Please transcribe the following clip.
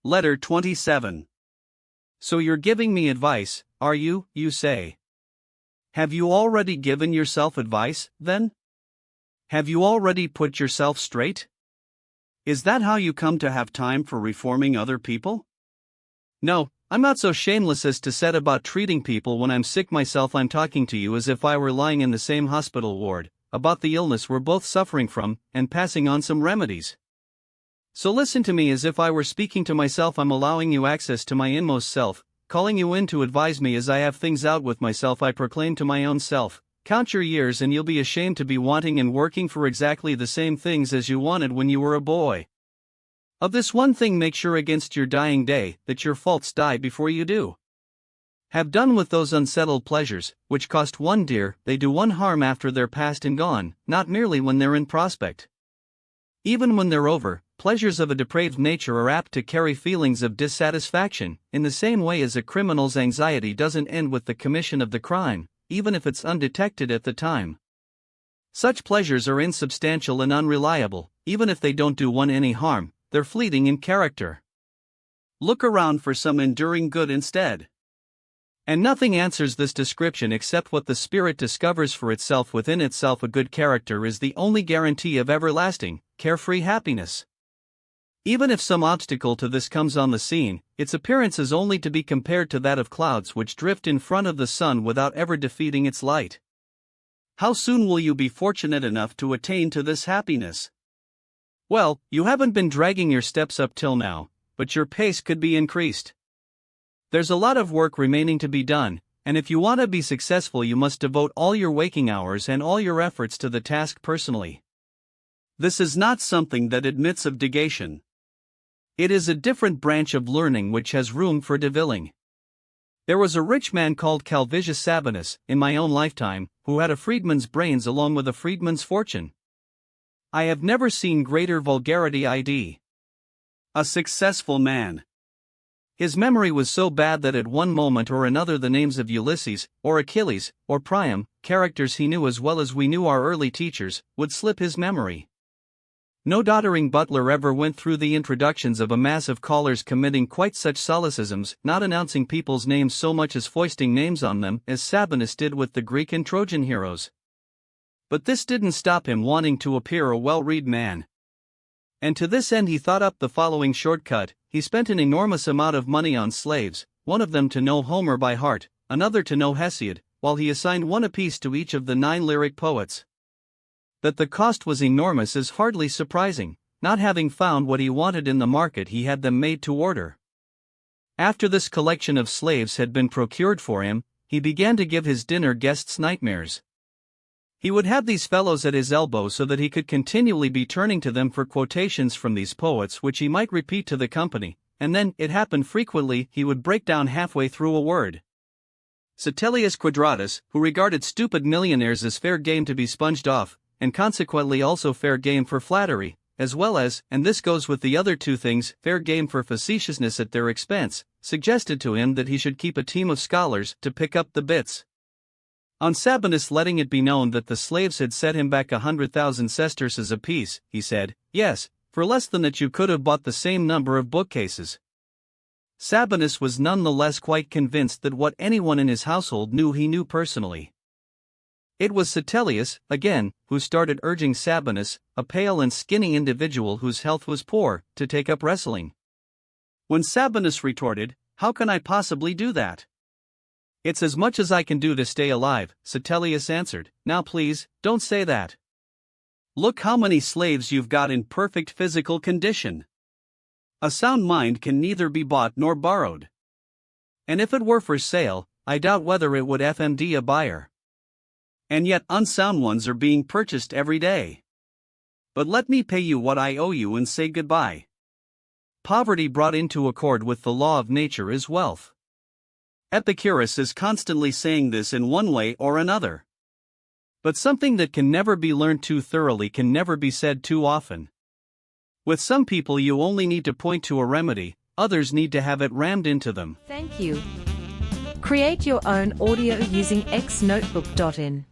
Letter 27. So you're giving me advice, are you, you say? Have you already given yourself advice, then? Have you already put yourself straight? Is that how you come to have time for reforming other people? No, I'm not so shameless as to set about treating people when I'm sick myself. I'm talking to you as if I were lying in the same hospital ward, about the illness we're both suffering from, and passing on some remedies. So listen to me as if I were speaking to myself. I'm allowing you access to my inmost self, calling you in to advise me as I have things out with myself. I proclaim to my own self, count your years and you'll be ashamed to be wanting and working for exactly the same things as you wanted when you were a boy. Of this one thing make sure against your dying day, that your faults die before you do. Have done with those unsettled pleasures, which cost one dear, they do one harm after they're past and gone, not merely when they're in prospect. Even when they're over, pleasures of a depraved nature are apt to carry feelings of dissatisfaction, in the same way as a criminal's anxiety doesn't end with the commission of the crime, even if it's undetected at the time. Such pleasures are insubstantial and unreliable, even if they don't do one any harm, they're fleeting in character. Look around for some enduring good instead. And nothing answers this description except what the spirit discovers for itself within itself. A good character is the only guarantee of everlasting, carefree happiness. Even if some obstacle to this comes on the scene, its appearance is only to be compared to that of clouds which drift in front of the sun without ever defeating its light. How soon will you be fortunate enough to attain to this happiness? Well, you haven't been dragging your steps up till now, but your pace could be increased. There's a lot of work remaining to be done, and if you want to be successful you must devote all your waking hours and all your efforts to the task personally. This is not something that admits of negation. It is a different branch of learning which has room for deviling. There was a rich man called Calvisius Sabinus, in my own lifetime, who had a freedman's brains along with a freedman's fortune. I have never seen greater vulgarity. A successful man. His memory was so bad that at one moment or another the names of Ulysses, or Achilles, or Priam, characters he knew as well as we knew our early teachers, would slip his memory. No doddering butler ever went through the introductions of a mass of callers committing quite such solecisms, not announcing people's names so much as foisting names on them, as Sabinus did with the Greek and Trojan heroes. But this didn't stop him wanting to appear a well-read man. And to this end he thought up the following shortcut. He spent an enormous amount of money on slaves, one of them to know Homer by heart, another to know Hesiod, while he assigned one apiece to each of the 9 lyric poets. That the cost was enormous is hardly surprising. Not having found what he wanted in the market, he had them made to order. After this collection of slaves had been procured for him, he began to give his dinner guests nightmares. He would have these fellows at his elbow so that he could continually be turning to them for quotations from these poets which he might repeat to the company, and then, it happened frequently, he would break down halfway through a word. Setelius Quadratus, who regarded stupid millionaires as fair game to be sponged off, and consequently also fair game for flattery, as well as, and this goes with the other two things, fair game for facetiousness at their expense, suggested to him that he should keep a team of scholars to pick up the bits. On Sabinus letting it be known that the slaves had set him back 100,000 sesterces apiece, he said, "Yes, for less than that you could have bought the same number of bookcases." Sabinus was none the less quite convinced that what anyone in his household knew he knew personally. It was Setelius, again, who started urging Sabinus, a pale and skinny individual whose health was poor, to take up wrestling. When Sabinus retorted, "How can I possibly do that?" "It's as much as I can do to stay alive," Setelius answered. "Now please, don't say that. Look how many slaves you've got in perfect physical condition. A sound mind can neither be bought nor borrowed. And if it were for sale, I doubt whether it would FMD a buyer. And yet unsound ones are being purchased every day. But let me pay you what I owe you and say goodbye." Poverty brought into accord with the law of nature is wealth. Epicurus is constantly saying this in one way or another. But something that can never be learned too thoroughly can never be said too often. With some people you only need to point to a remedy, others need to have it rammed into them. Thank you. Create your own audio using xnotebook.in.